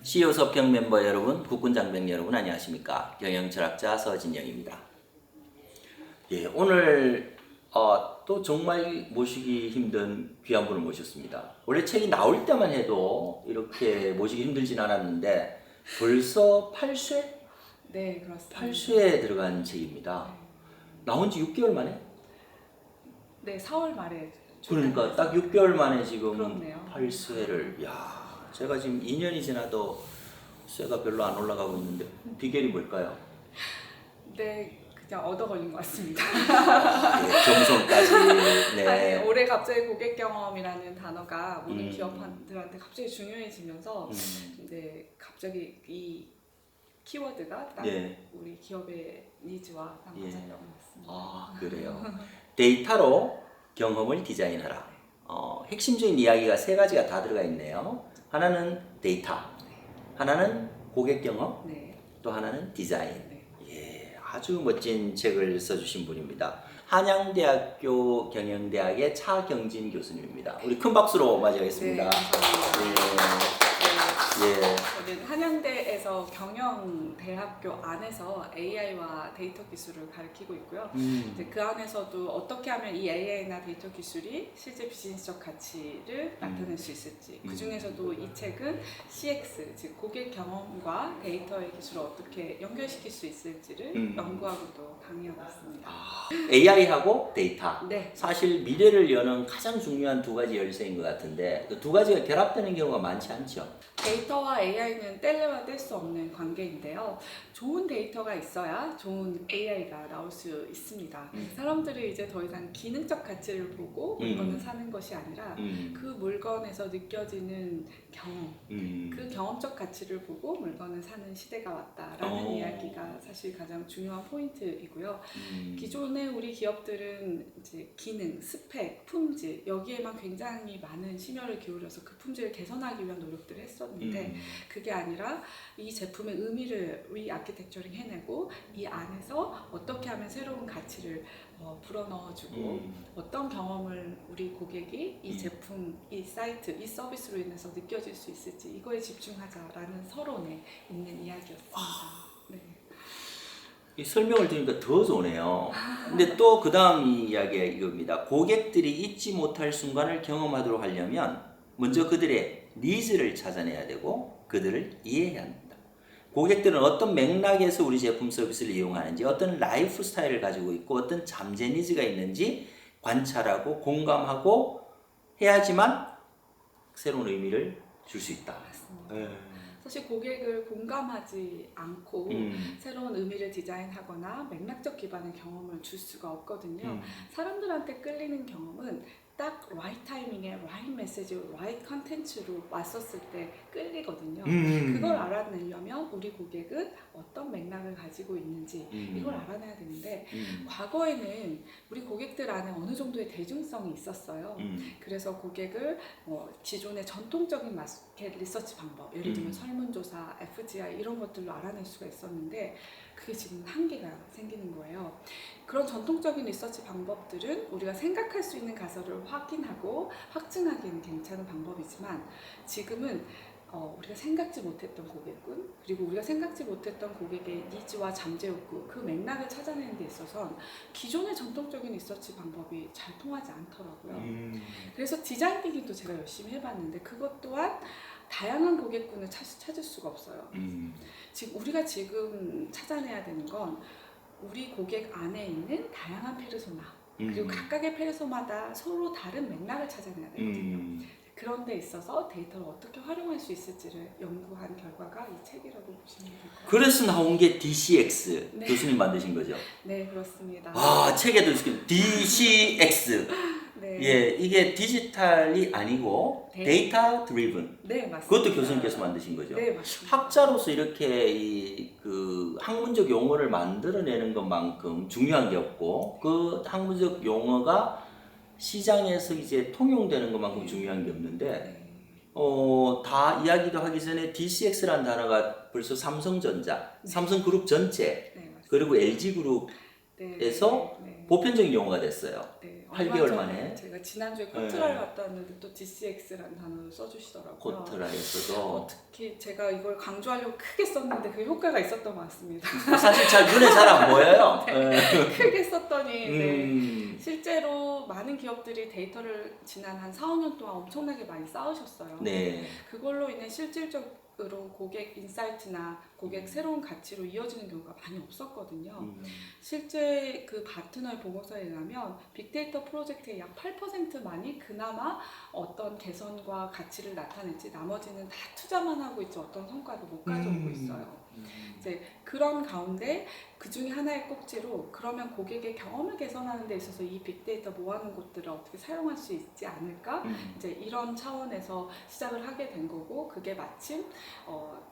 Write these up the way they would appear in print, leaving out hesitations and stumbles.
CEO 수업경 멤버 여러분, 국군 장병 여러분 안녕하십니까? 경영철학자 서진영입니다. 예, 오늘 또 정말 모시기 힘든 귀한 분을 모셨습니다. 원래 책이 나올 때만 해도 이렇게 모시기 힘들진 않았는데 벌써 8쇄? 네, 그렇습니다. 8쇄에 들어간 책입니다. 나온 지 6개월 만에? 네, 4월 말에 그러니까 딱 6개월 만에 지금 그렇네요. 8쇄를 제가 지금 2년이 지나도 쇠가 별로 안 올라가고 있는데 비결이 뭘까요? 네, 그냥 얻어 걸린 것 같습니다. 네, 정성까지. 네. 아니, 올해 갑자기 고객 경험이라는 단어가 모든 기업들한테 갑자기 중요해지면서 네, 갑자기 이 키워드가 딱 예. 우리 기업의 니즈와 딱 맞았던 것 같습니다. 아, 그래요. 데이터로 경험을 디자인하라. 핵심적인 이야기가 세 가지가 다 들어가 있네요. 하나는 데이터, 하나는 고객 경험, 네. 또 하나는 디자인. 네. 예, 아주 멋진 책을 써주신 분입니다. 한양대학교 경영대학의 차경진 교수님입니다. 우리 큰 박수로 맞이하겠습니다. 네, 감사합니다. 예. 저는 한양대에서 경영대학교 안에서 AI와 데이터 기술을 가르치고 있고요. 이제 그 안에서도 어떻게 하면 이 AI나 데이터 기술이 실제 비즈니스적 가치를 나타낼 수 있을지, 그 중에서도 이 책은 CX, 즉 고객 경험과 데이터의 기술을 어떻게 연결시킬 수 있을지를 연구하고도 강의하고 있습니다. AI하고 데이터. 네. 사실 미래를 여는 가장 중요한 두 가지 열쇠인 것 같은데 그 두 가지가 결합되는 경우가 많지 않죠. 데이터와 AI는 뗄래야 뗄 수 없는 관계인데요. 좋은 데이터가 있어야 좋은 AI가 나올 수 있습니다. 사람들이 이제 더 이상 기능적 가치를 보고 물건을 사는 것이 아니라 그 물건에서 느껴지는 경험, 그 경험적 가치를 보고 물건을 사는 시대가 왔다라는 이야기가 사실 가장 중요한 포인트이고요. 기존에 우리 기업들은 이제 기능, 스펙, 품질 여기에만 굉장히 많은 심혈을 기울여서 그 품질을 개선하기 위한 노력들을 했었는데 그게 아니라 이 제품의 의미를 리아키텍처링 해내고 이 안에서 어떻게 하면 새로운 가치를 불어넣어주고 어떤 경험을 우리 고객이 이 제품, 이 사이트, 이 서비스로 인해서 느껴질 수 있을지 이거에 집중하자라는 서론에 있는 이야기였습니다. 네. 이 설명을 들으니까 더 좋네요. 근데 또 그 다음 이야기가 이겁니다. 고객들이 잊지 못할 순간을 경험하도록 하려면 먼저 그들의 니즈를 찾아내야 되고 그들을 이해해야 합니다. 고객들은 어떤 맥락에서 우리 제품 서비스를 이용하는지 어떤 라이프 스타일을 가지고 있고 어떤 잠재 니즈가 있는지 관찰하고 공감하고 해야지만 새로운 의미를 줄 수 있다. 맞습니다. 사실 고객을 공감하지 않고 새로운 의미를 디자인하거나 맥락적 기반의 경험을 줄 수가 없거든요. 사람들한테 끌리는 경험은 딱 right 타이밍에 right 메시지, right 컨텐츠로 왔었을 때 끌리거든요. 그걸 알아내려면 우리 고객은 어떤 맥락을 가지고 있는지 이걸 알아내야 되는데 과거에는 우리 고객들 안에 어느 정도의 대중성이 있었어요. 그래서 고객을 기존의 전통적인 마켓 리서치 방법, 예를 들면 설문조사, FGI 이런 것들로 알아낼 수가 있었는데 그게 지금 한계가 생기는 거예요. 그런 전통적인 리서치 방법들은 우리가 생각할 수 있는 가설을 확인하고 확증하기는 괜찮은 방법이지만 지금은 우리가 생각지 못했던 고객군 그리고 우리가 생각지 못했던 고객의 니즈와 잠재 욕구 그 맥락을 찾아내는 데 있어서 기존의 전통적인 리서치 방법이 잘 통하지 않더라고요. 그래서 디자인 띵킹도 제가 열심히 해봤는데 그것 또한 다양한 고객군을 찾을 수가 없어요. 지금 우리가 찾아내야 되는 건 우리 고객 안에 있는 다양한 페르소나 그리고 각각의 페르소마다 서로 다른 맥락을 찾아내야 되거든요. 그런 데 있어서 데이터를 어떻게 활용할 수 있을지를 연구한 결과가 이 책이라고 보시면 될 것 같아요. 그래서 나온 게 DCX 네. 교수님 만드신 거죠? 네, 그렇습니다. 책에도 이렇게 DCX. 네. 예, 이게 디지털이 아니고 데이터 드리븐. 네, 맞습니다. 그것도 교수님께서 만드신 거죠? 네, 맞습니다. 학자로서 이렇게 그 학문적 용어를 만들어내는 것만큼 중요한 게 없고 그 학문적 용어가 시장에서 이제 통용되는 것만큼 중요한 게 없는데 다 이야기도 하기 전에 DCX라는 단어가 벌써 삼성전자, 삼성그룹 전체 네, 맞습니다. 그리고 LG그룹 보편적인 용어가 됐어요. 네, 8개월 만에. 제가 지난주에 코트라를 갔다 왔는데 또 DCX라는 단어를 써주시더라고요. 코트라에서도 특히 제가 이걸 강조하려고 크게 썼는데 그 효과가 있었던 것 같습니다. 사실 잘 눈에 잘 안 보여요. 네, 크게 썼더니 네, 실제로 많은 기업들이 데이터를 지난 한 4, 5년 동안 엄청나게 많이 쌓으셨어요. 네. 그걸로 인해 실질적으로 고객 인사이트나 고객 새로운 가치로 이어지는 경우가 많이 없었거든요. 실제 그 바트너의 보고서에 의하면 빅데이터 프로젝트의 약 8%만이 그나마 어떤 개선과 가치를 나타냈지 나머지는 다 투자만 하고 있지 어떤 성과도 못 가져오고 있어요. 이제 그런 가운데 그 중에 하나의 꼭지로 그러면 고객의 경험을 개선하는 데 있어서 이 빅데이터 모아놓은 곳들을 어떻게 사용할 수 있지 않을까? 이제 이런 차원에서 시작을 하게 된 거고 그게 마침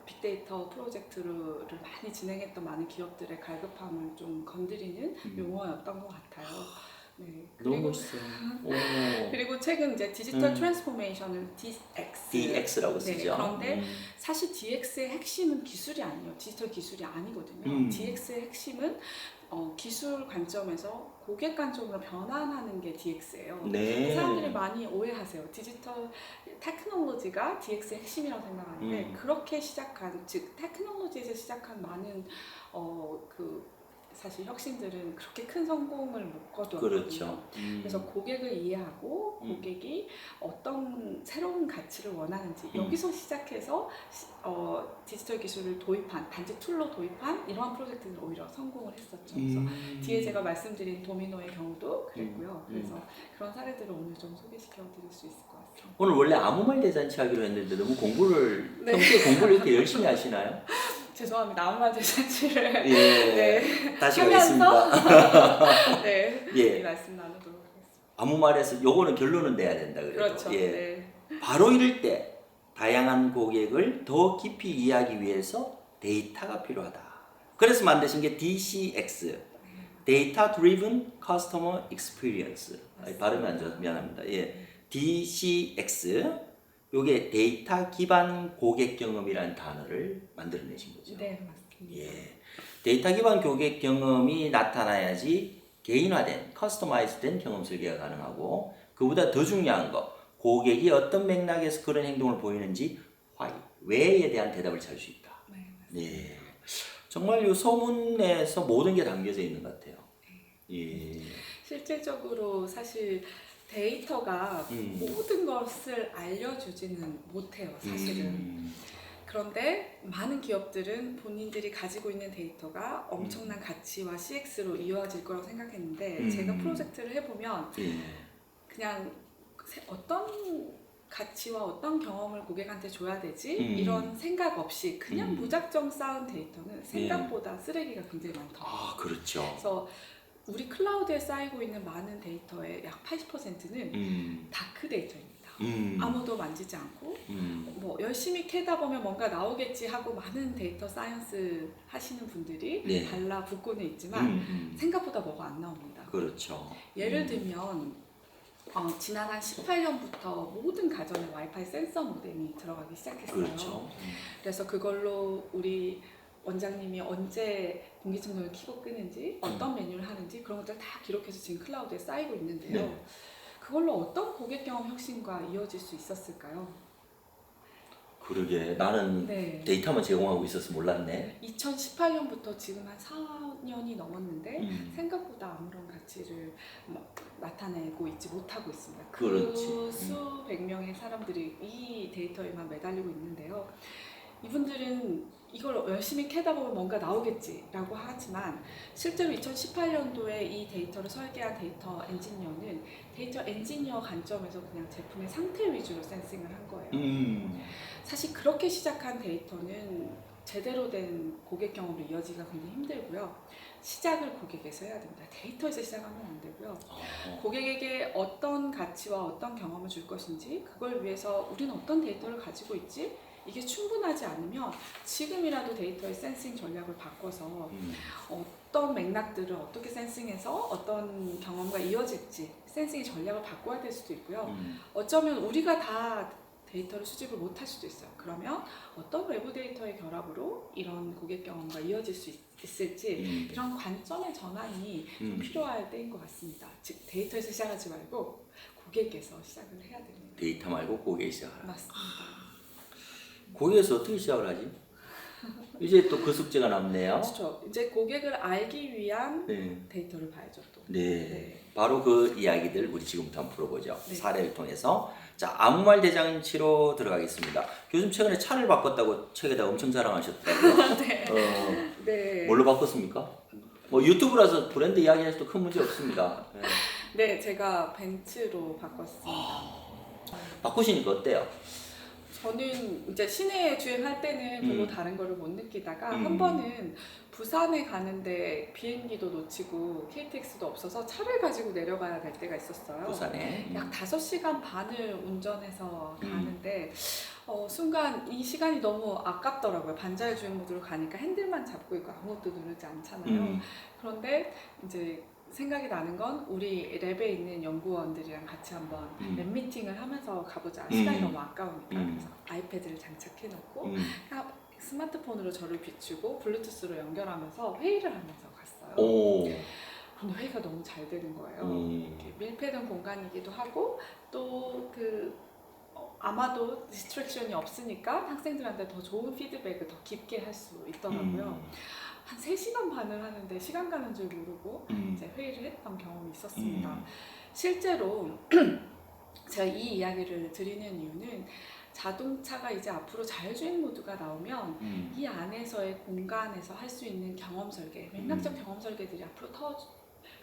빅데이터 프로젝트를 많이 진행했던 많은 기업들의 갈급함을 좀 건드리는 용어였던 것 같아요. 네. 너무 멋있어요. 그리고 최근 이제 디지털 트랜스포메이션을 DX라고 네, 쓰죠. 그런데 사실 DX의 핵심은 기술이 아니에요. 디지털 기술이 아니거든요. DX의 핵심은 기술 관점에서 고객 관점으로 변환하는 게 DX예요. 네. 사람들이 많이 오해하세요. 디지털 테크놀로지가 DX의 핵심이라고 생각하는데 그렇게 시작한 즉 테크놀로지에서 시작한 많은 사실 혁신들은 그렇게 큰 성공을 못 거두었거든요. 그렇죠. 그래서 고객을 이해하고 고객이 어떤 새로운 가치를 원하는지 여기서 시작해서 디지털 기술을 도입한 단지 툴로 도입한 이러한 프로젝트는 오히려 성공을 했었죠. 그래서 뒤에 제가 말씀드린 도미노의 경우도 그랬고요. 그래서 그런 사례들을 오늘 좀 소개시켜 드릴 수 있을 것 같습니다. 오늘 원래 아무 말 대잔치 하기로 했는데 너무 평소에 공부를 이렇게 열심히 하시나요? 죄송합니다. 아무 말 대잔치를 네. 다시 하면서 가겠습니다. 이 말씀 나누도록 하겠습니다. 아무 말에서 요거는 결론은 내야 된다 그래도. 그렇죠. 바로 이럴 때 다양한 고객을 더 깊이 이해하기 위해서 데이터가 필요하다. 그래서 만드신 게 DCX, Data Driven Customer Experience. 발음이 안 좋아서 미안합니다. DCX. 요게 데이터 기반 고객 경험이라는 단어를 만들어내신 거죠. 네, 맞습니다. 데이터 기반 고객 경험이 나타나야지 개인화된, 커스터마이즈된 경험 설계가 가능하고 그보다 더 중요한 거, 고객이 어떤 맥락에서 그런 행동을 보이는지 why, 왜에 대한 대답을 찾을 수 있다. 네, 정말 이 소문에서 모든 게 담겨져 있는 것 같아요. 실질적으로 사실 데이터가 모든 것을 알려주지는 못해요, 사실은. 그런데 많은 기업들은 본인들이 가지고 있는 데이터가 엄청난 가치와 CX로 이어질 거라고 생각했는데 제가 프로젝트를 해보면 그냥 어떤 가치와 어떤 경험을 고객한테 줘야 되지 이런 생각 없이 그냥 무작정 쌓은 데이터는 생각보다 쓰레기가 굉장히 많더라고요. 아, 그렇죠. 그래서 우리 클라우드에 쌓이고 있는 많은 데이터의 약 80%는 다크 데이터입니다. 아무도 만지지 않고 뭐 열심히 캐다 보면 뭔가 나오겠지 하고 많은 데이터 사이언스 하시는 분들이 달라붙고는 있지만 생각보다 뭐가 안 나옵니다. 그렇죠. 예를 들면 지난 한 18년부터 모든 가전에 와이파이 센서 모뎀이 들어가기 시작했어요. 그렇죠. 그래서 그걸로 우리 원장님이 언제 공기청정을 켜고 끄는지 어떤 메뉴를 하는지 그런 것들 다 기록해서 지금 클라우드에 쌓이고 있는데요. 그걸로 어떤 고객 경험 혁신과 이어질 수 있었을까요? 그러게 나는 데이터만 제공하고 있어서 몰랐네. 2018년부터 지금 한 4년이 넘었는데 생각보다 아무런 가치를 나타내고 있지 못하고 있습니다. 그 수백 명의 사람들이 이 데이터에만 매달리고 있는데요. 이분들은 이걸 열심히 캐다 보면 뭔가 나오겠지라고 하지만 실제로 2018년도에 이 데이터를 설계한 데이터 엔지니어는 데이터 엔지니어 관점에서 그냥 제품의 상태 위주로 센싱을 한 거예요. 사실 그렇게 시작한 데이터는 제대로 된 고객 경험으로 이어지기가 굉장히 힘들고요. 시작을 고객에서 해야 됩니다. 데이터에서 시작하면 안 되고요. 고객에게 어떤 가치와 어떤 경험을 줄 것인지 그걸 위해서 우리는 어떤 데이터를 가지고 있지? 이게 충분하지 않으면 지금이라도 데이터의 센싱 전략을 바꿔서 어떤 맥락들을 어떻게 센싱해서 어떤 경험과 이어질지 센싱의 전략을 바꿔야 될 수도 있고요. 어쩌면 우리가 다 데이터를 수집을 못할 수도 있어요. 그러면 어떤 외부 데이터의 결합으로 이런 고객 경험과 이어질 수 있을지 이런 관점의 전환이 좀 필요할 때인 것 같습니다. 즉 데이터에서 시작하지 말고 고객에서 시작을 해야 됩니다. 데이터 말고 고객이 시작하라. 맞습니다. 고객에서 어떻게 시작을 하지? 이제 또 그 숙제가 남네요. 그렇죠. 이제 고객을 알기 위한 네. 데이터를 봐야죠 또. 네. 네. 바로 그 이야기들 우리 지금부터 한번 풀어보죠. 네. 사례를 통해서. 자, 아무 말 대잔치로 들어가겠습니다. 교수님 최근에 차를 바꿨다고 책에다 엄청 자랑하셨다고요? 네. 네. 뭘로 바꿨습니까? 뭐 유튜브라서 브랜드 이야기해서도 큰 문제 없습니다. 네. 네, 제가 벤츠로 바꿨습니다. 바꾸시니까 어때요? 저는 이제 시내에 주행할 때는 별로 다른 거를 못 느끼다가 한 번은 부산에 가는데 비행기도 놓치고 KTX도 없어서 차를 가지고 내려가야 될 때가 있었어요. 부산에. 약 5시간 반을 운전해서 가는데 순간 이 시간이 너무 아깝더라고요. 반자율 주행 모드로 가니까 핸들만 잡고 있고 아무것도 누르지 않잖아요. 그런데 이제 생각이 나는 건 우리 랩에 있는 연구원들이랑 같이 한번 랩 미팅을 하면서 가보자. 시간이 너무 아까우니까. 그래서 아이패드를 장착해 놓고 스마트폰으로 저를 비추고 블루투스로 연결하면서 회의를 하면서 갔어요. 오. 근데 회의가 너무 잘 되는 거예요. 이렇게 밀폐된 공간이기도 하고 또 아마도 디스트랙션이 없으니까 학생들한테 더 좋은 피드백을 더 깊게 할 수 있더라고요. 한 3시간 반을 하는데 시간 가는 줄 모르고 이제 회의를 했던 경험이 있었습니다. 실제로 제가 이 이야기를 드리는 이유는 자동차가 이제 앞으로 자율주행 모드가 나오면 이 안에서의 공간에서 할 수 있는 경험 설계, 맥락적 경험 설계들이 앞으로 더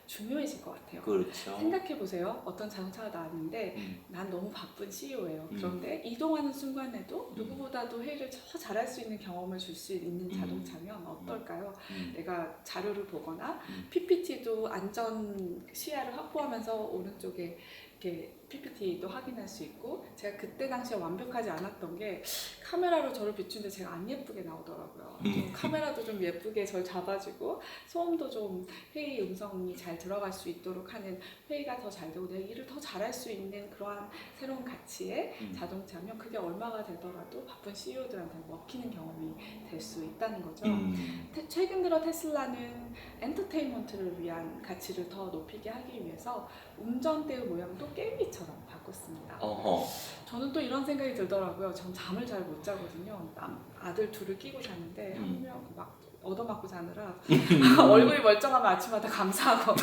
중요해질 것 같아요. 그렇죠. 생각해보세요. 어떤 자동차가 나왔는데 난 너무 바쁜 CEO예요. 그런데 이동하는 순간에도 누구보다도 회의를 더 잘할 수 있는 경험을 줄 수 있는 자동차면 어떨까요? 내가 자료를 보거나 PPT도 안전 시야를 확보하면서 오른쪽에 이렇게 PPT도 확인할 수 있고 제가 그때 당시에 완벽하지 않았던 게 카메라로 저를 비추는데 제가 안 예쁘게 나오더라고요. 좀 카메라도 좀 예쁘게 저를 잡아주고 소음도 좀 회의 음성이 잘 들어갈 수 있도록 하는 회의가 더 잘 되고 내 일을 더 잘할 수 있는 그러한 새로운 가치의 자동차면 그게 얼마가 되더라도 바쁜 CEO들한테 먹히는 경험이 될 수 있다는 거죠. 최근 들어 테슬라는 엔터테인먼트를 위한 가치를 더 높이게 하기 위해서 운전대의 모양도 게임기처럼 바꿨습니다. 어허. 저는 또 이런 생각이 들더라고요. 전 잠을 잘 못 자거든요. 아들 둘을 끼고 자는데 한 명 막 얻어맞고 자느라 얼굴이 멀쩡하면 아침마다 감사하고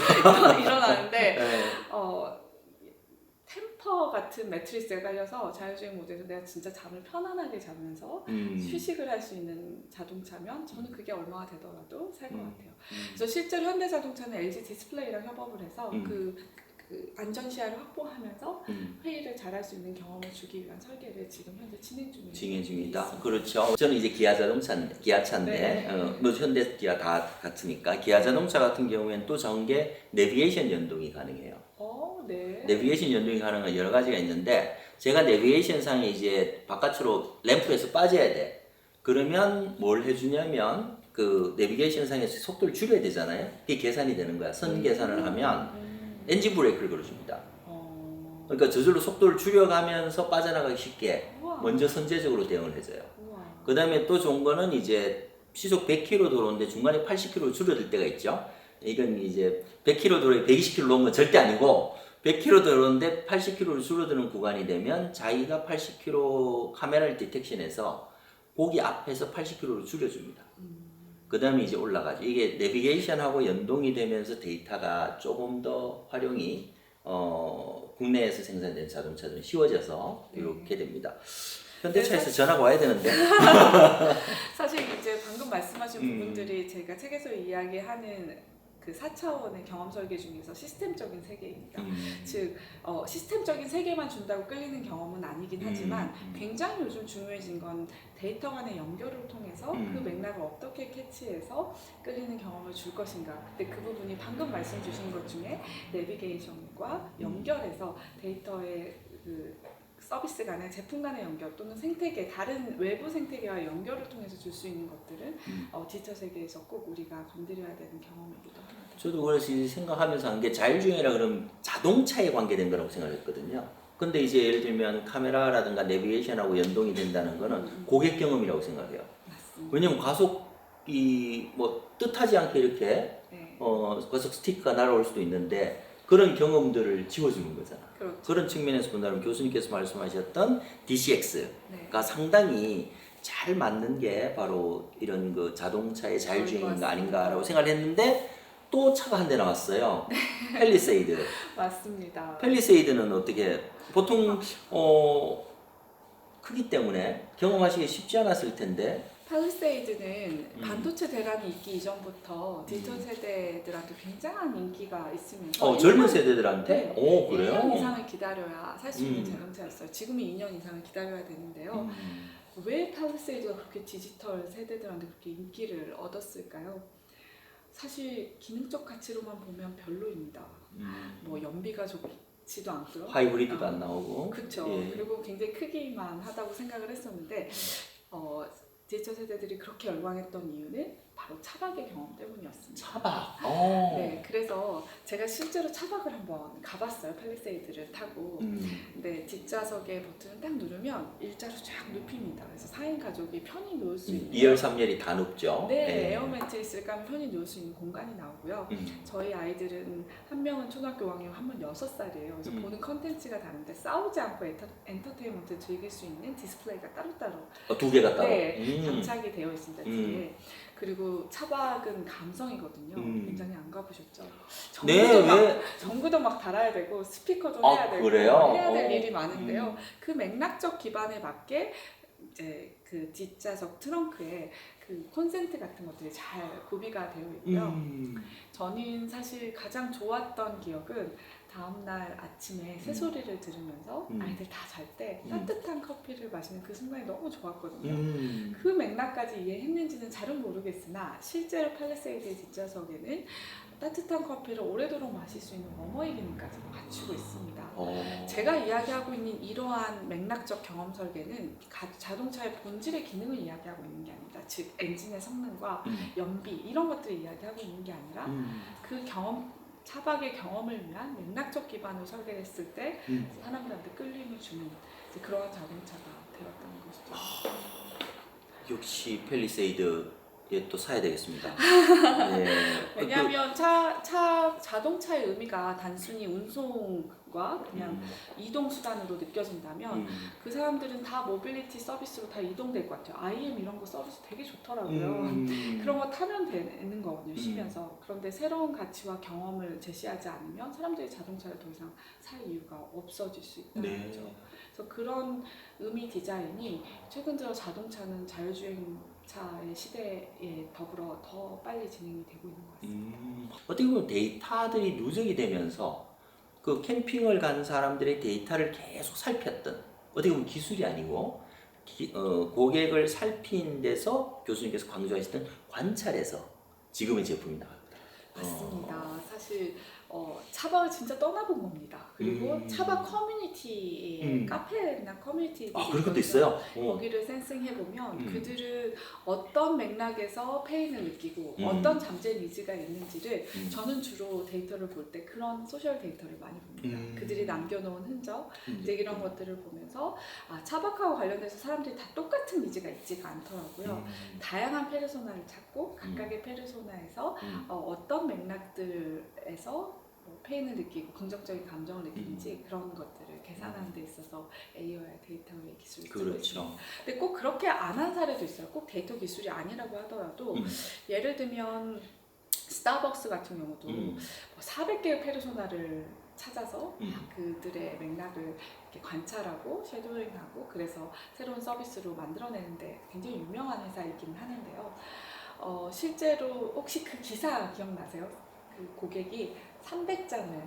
일어나는데 템퍼 같은 매트리스가 깔려서 자율주행 모드에서 내가 진짜 잠을 편안하게 자면서 휴식을 할 수 있는 자동차면 저는 그게 얼마가 되더라도 살 것 같아요. 그래서 실제로 현대자동차는 LG 디스플레이랑 협업을 해서 그 안전 시야를 확보하면서 회의를 잘할 수 있는 경험을 주기 위한 설계를 지금 현재 진행 중이다. 그렇죠. 저는 이제 기아차인데, 뭐 현대 기아 다 같으니까 기아 자동차 같은 경우에는 또 전개 내비게이션 연동이 가능해요. 네. 내비게이션 연동이 가능한 여러 가지가 있는데 제가 내비게이션 상에 이제 바깥으로 램프에서 빠져야 돼. 그러면 뭘 해주냐면 그 내비게이션 상에서 속도를 줄여야 되잖아요. 그게 계산이 되는 거야. 선 계산을 하면 엔진 브레이크를 걸어줍니다. 그러니까 저절로 속도를 줄여가면서 빠져나가기 쉽게 먼저 선제적으로 대응을 해줘요. 그 다음에 또 좋은 거는 이제 시속 100km 도로인데 중간에 80km로 줄어들 때가 있죠. 이건 이제 100km 도로에 120km 놓은 건 절대 아니고 100km 도로인데 80km로 줄어드는 구간이 되면 자기가 80km 카메라를 디텍션해서 보기 앞에서 80km로 줄여줍니다. 그 다음에 이제 올라가죠. 이게 내비게이션하고 연동이 되면서 데이터가 조금 더 활용이 국내에서 생산된 자동차들은 쉬워져서 이렇게 됩니다. 현대차에서 전화가 와야 되는데. 사실 이제 방금 말씀하신 부분들이 제가 책에서 이야기하는 그 4차원의 경험 설계 중에서 시스템적인 세계입니다. 즉 시스템적인 세계만 준다고 끌리는 경험은 아니긴 하지만 굉장히 요즘 중요해진 건 데이터 간의 연결을 통해서 그 맥락을 어떻게 캐치해서 끌리는 경험을 줄 것인가. 근데 그 부분이 방금 말씀 주신 것 중에 내비게이션과 연결해서 데이터의 그 서비스 간의 제품 간의 연결 또는 생태계, 다른 외부 생태계와 연결을 통해서 줄 수 있는 것들은 디지털 세계에서 꼭 우리가 건드려야 되는 경험이기도 합니다. 저도 그래서 생각하면서 한 게 자율주행이라 그러면 자동차에 관계된 거라고 생각했거든요. 근데 이제 예를 들면 카메라라든가 내비게이션하고 연동이 된다는 거는 고객 경험이라고 생각해요. 맞습니다. 왜냐면 과속이 뭐 뜻하지 않게 이렇게 네. 과속 스티커가 날아올 수도 있는데 그런 경험들을 지워주는 거잖아. 그렇죠. 그런 측면에서 본다면 교수님께서 말씀하셨던 DCX가 네. 상당히 잘 맞는 게 바로 이런 그 자동차의 자율주행인 아닌가라고 생각을 했는데 또 차가 한 대 나왔어요. 팰리세이드. 맞습니다. 팰리세이드는 어떻게 보통 크기 때문에 경험하시기 쉽지 않았을 텐데. 팔리세이드는 반도체 대란이 있기 이전부터 디지털 세대들한테 굉장한 인기가 있으면서 젊은 세대들한테? 네, 오, 그래요? 1년 이상을 기다려야 살 수 있는 자동차였어요. 지금은 2년 이상을 기다려야 되는데요. 왜 팔리세이드가 그렇게 디지털 세대들한테 그렇게 인기를 얻었을까요? 사실 기능적 가치로만 보면 별로입니다. 뭐 연비가 좋지도 않고요. 하이브리드도 안 나오고. 그렇죠. 예. 그리고 굉장히 크기만 하다고 생각을 했었는데 디지털 세대들이 그렇게 열광했던 이유는 바로 차박의 경험 때문이었습니다. 차박. 네, 그래서 제가 실제로 차박을 한번 가봤어요. 팰리세이드를 타고. 근데 뒷좌석에 버튼을 딱 누르면 일자로 쫙 눕힙니다. 그래서 4인 가족이 편히 누울 수 있는 2열, 3열이 다 높죠. 네, 에어 매트리스를 까면 편히 누울 수 있는 공간이 나오고요. 저희 아이들은 한 명은 초등학교 5학년, 한 명은 6살이에요. 그래서 보는 컨텐츠가 다른데 싸우지 않고 엔터테인먼트를 즐길 수 있는 디스플레이가 따로따로 두 개가 따로. 네, 장착이 되어 있습니다. 뒤에. 그리고 차박은 감성이거든요. 굉장히 안 가보셨죠? 전구도 막 달아야 되고 스피커도 해야 되고 그래요? 해야 될 일이 많은데요. 그 맥락적 기반에 맞게 이제 그 뒷좌석 트렁크에 그 콘센트 같은 것들이 잘 구비가 되어 있고요. 저는 사실 가장 좋았던 기억은 다음날 아침에 새소리를 들으면서 아이들 다 잘 때 따뜻한 커피를 마시는 그 순간이 너무 좋았거든요. 그 맥락까지 이해했는지는 잘은 모르겠으나 실제로 팔리세이드의 뒷좌석에는 따뜻한 커피를 오래도록 마실 수 있는 워머의 기능까지 갖추고 있습니다. 제가 이야기하고 있는 이러한 맥락적 경험 설계는 자동차의 본질의 기능을 이야기하고 있는 게 아닙니다. 즉 엔진의 성능과 연비 이런 것들을 이야기하고 있는 게 아니라 그 경험 차박의 경험을 위한 맥락적 기반을 설계했을 때 사람들한테 끌림을 주는 그러한 자동차가 되었다는 것이죠. 역시 팰리세이드에 또 사야 되겠습니다. 네. 왜냐하면 자동차의 의미가 단순히 운송과 그냥 이동 수단으로 느껴진다면 그 사람들은 다 모빌리티 서비스로 다 이동될 것 같아요. IM 이런 거 서비스 되게 좋더라고요. 그런 거 타면 되는 거거든요. 쉬면서. 그런데 새로운 가치와 경험을 제시하지 않으면 사람들이 자동차를 더 이상 살 이유가 없어질 수 있다는 거죠. 그래서 그런 의미 디자인이 최근 들어 자동차는 자율주행차의 시대에 더불어 더 빨리 진행이 되고 있는 것 같습니다. 어떻게 보면 데이터들이 누적이 되면서 그 캠핑을 간 사람들의 데이터를 계속 살폈던 어떻게 보면 기술이 아니고 고객을 살핀 데서 교수님께서 강조하시던 관찰에서 지금의 제품이 나왔다. 맞습니다. 사실 차박을 진짜 떠나본 겁니다. 그리고 차박 커뮤니티의 카페나 커뮤니티들이 그런 것도 있어요? 거기를 센싱해보면 그들은 어떤 맥락에서 페인을 느끼고 어떤 잠재 니즈가 있는지를 저는 주로 데이터를 볼 때 그런 소셜 데이터를 많이 봅니다. 그들이 남겨놓은 흔적 이제 이런 것들을 보면서 차박하고 관련돼서 사람들이 다 똑같은 니즈가 있지가 않더라고요. 다양한 페르소나를 찾고 각각의 페르소나에서 어떤 맥락들에서 페인을 느끼고 긍정적인 감정을 느끼는지 그런 것들을 계산하는 데 있어서 AI와 데이터의 기술이 쓰고 있습니다. 근데 꼭 그렇게 안 한 사례도 있어요. 꼭 데이터 기술이 아니라고 하더라도 예를 들면 스타벅스 같은 경우도 400개의 페르소나를 찾아서 그들의 맥락을 이렇게 관찰하고 쉐도잉하고 그래서 새로운 서비스로 만들어내는데 굉장히 유명한 회사이긴 하는데요. 실제로 혹시 그 기사 기억나세요? 그 고객이 300잔을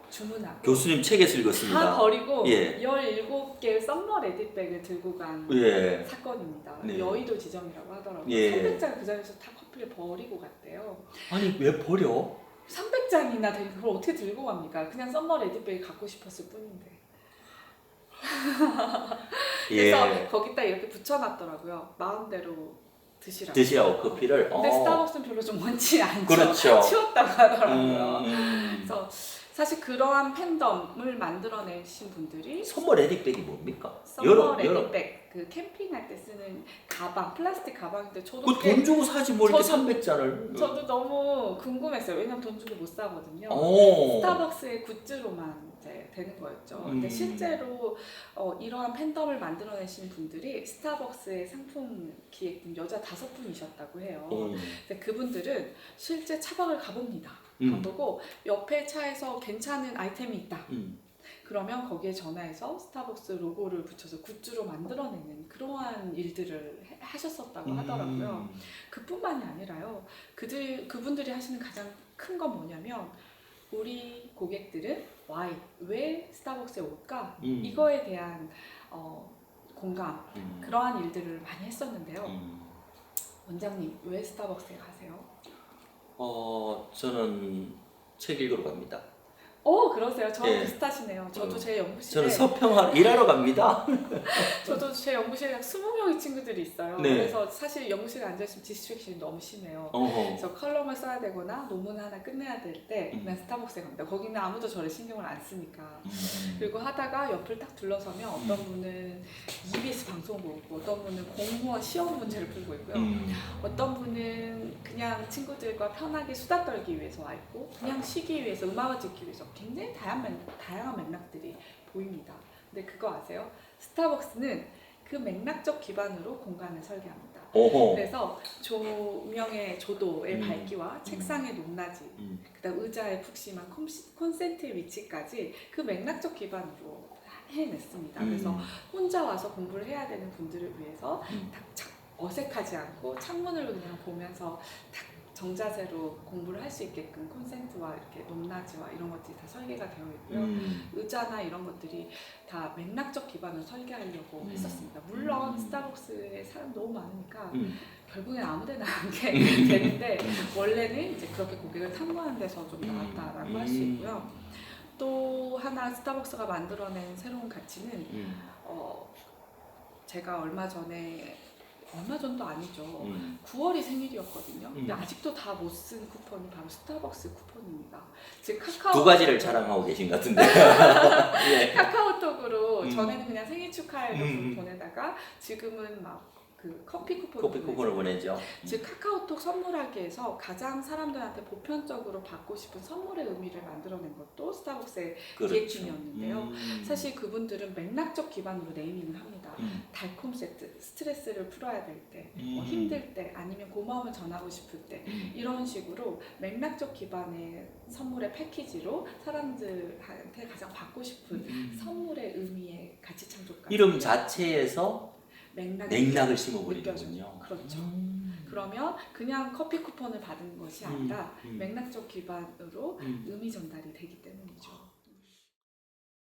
주문하고 교수님 책에서 읽었습니다. 다 버리고 17개의 썸머 레디백을 들고 간 사건입니다. 네. 여의도 지점이라고 하더라고요. 300잔 그 자리에서 다 커피를 버리고 갔대요. 아니 왜 버려? 300잔이나 된 그걸 어떻게 들고 갑니까? 그냥 썸머 레디백을 갖고 싶었을 뿐인데. 그래서 거기다 이렇게 붙여놨더라고요. 마음대로 드시라고 커피를. 근데 스타벅스는 별로 좀 원치 않죠. 그렇죠. 치웠다고 하더라고요. 그래서 사실 그러한 팬덤을 만들어내신 분들이 선물 레디백이 뭡니까? 썸머 레디백, 그 캠핑할 때 쓰는 가방, 플라스틱 가방인데 저도 그 돈 주고 사지 뭘 이렇게 저도- 300잔을. 저도 너무 궁금했어요. 왜냐면 돈 주고 못 사거든요. 오. 스타벅스의 굿즈로만 이제 되는 거였죠. 근데 실제로 이러한 팬덤을 만들어내신 분들이 스타벅스의 상품 기획팀 여자 5분이셨다고 해요. 근데 그분들은 실제 차박을 가봅니다. 가보고 옆에 차에서 괜찮은 아이템이 있다. 그러면 거기에 전화해서 스타벅스 로고를 붙여서 굿즈로 만들어내는 그러한 일들을 하셨었다고 하더라고요. 그뿐만이 아니라요. 그분들이 하시는 가장 큰 건 뭐냐면 우리 고객들은 왜 스타벅스에 올까? 이거에 대한 공감, 그러한 일들을 많이 했었는데요. 원장님, 왜 스타벅스에 가세요? 저는 책 읽으러 갑니다. 그러세요. 저랑 예. 비슷하시네요. 저도 제 저는 연구실에 서평 일하러 갑니다. 저도 제 연구실에 약 20명의 친구들이 있어요. 네. 그래서 사실 연구실에 앉아있으면 디스트랙션이 너무 심해요. 그래서 컬럼을 써야 되거나 논문 하나 끝내야 될 때 그냥 스타벅스에 갑니다. 거기는 아무도 저를 신경을 안 쓰니까. 그리고 하다가 옆을 딱 둘러서면 어떤 분은 EBS 방송 보고 있고 어떤 분은 공무원 시험 문제를 풀고 있고요. 어떤 분은 그냥 친구들과 편하게 수다 떨기 위해서 와 있고 그냥 쉬기 위해서 음악을 듣기 위해서 굉장히 다양한 맥락들이 보입니다. 근데 그거 아세요? 스타벅스는 그 맥락적 기반으로 공간을 설계합니다. 그래서 조명의 조도의 밝기와 책상의 높낮이, 그다음 의자의 푹심한 콘센트의 위치까지 그 맥락적 기반으로 해냈습니다. 그래서 혼자 와서 공부를 해야 되는 분들을 위해서 어색하지 않고 창문을 그냥 보면서 딱 정자세로 공부를 할 수 있게끔 콘센트와 이렇게 높낮이와 이런 것들이 다 설계가 되어 있고요. 의자나 이런 것들이 다 맥락적 기반을 설계하려고 했었습니다. 물론 스타벅스에 사람 너무 많으니까 결국엔 아무데나 앉게 되는데 원래는 이제 그렇게 고객을 탐구하는 데서 좀 나왔다라고 할 수 있고요. 또 하나 스타벅스가 만들어낸 새로운 가치는 제가 얼마 전도 아니죠. 9월이 생일이었거든요. 근데 아직도 다 못 쓴 쿠폰이 바로 스타벅스 쿠폰입니다. 즉 두 가지를 자랑하고 계신 것 같은데. 예. 카카오톡으로 전에는 그냥 생일 축하해 보내다가 지금은 막 그 커피 쿠폰을 보내죠. 즉 카카오톡 선물하기에서 가장 사람들한테 보편적으로 받고 싶은 선물의 의미를 만들어낸 것도 스타벅스의 기획팀이었는데요. 사실 그분들은 맥락적 기반으로 네이밍을 합니다. 달콤 세트, 스트레스를 풀어야 될 때, 힘들 때, 아니면 고마움을 전하고 싶을 때 이런 식으로 맥락적 기반의 선물의 패키지로 사람들한테 가장 받고 싶은 선물의 의미의 가치 창조까지 이름 자체에서 맥락을 느껴져요. 심어버리는군요. 그렇죠. 그러면 그냥 커피 쿠폰을 받은 것이 아니라 맥락적 기반으로 의미 전달이 되기 때문입니다.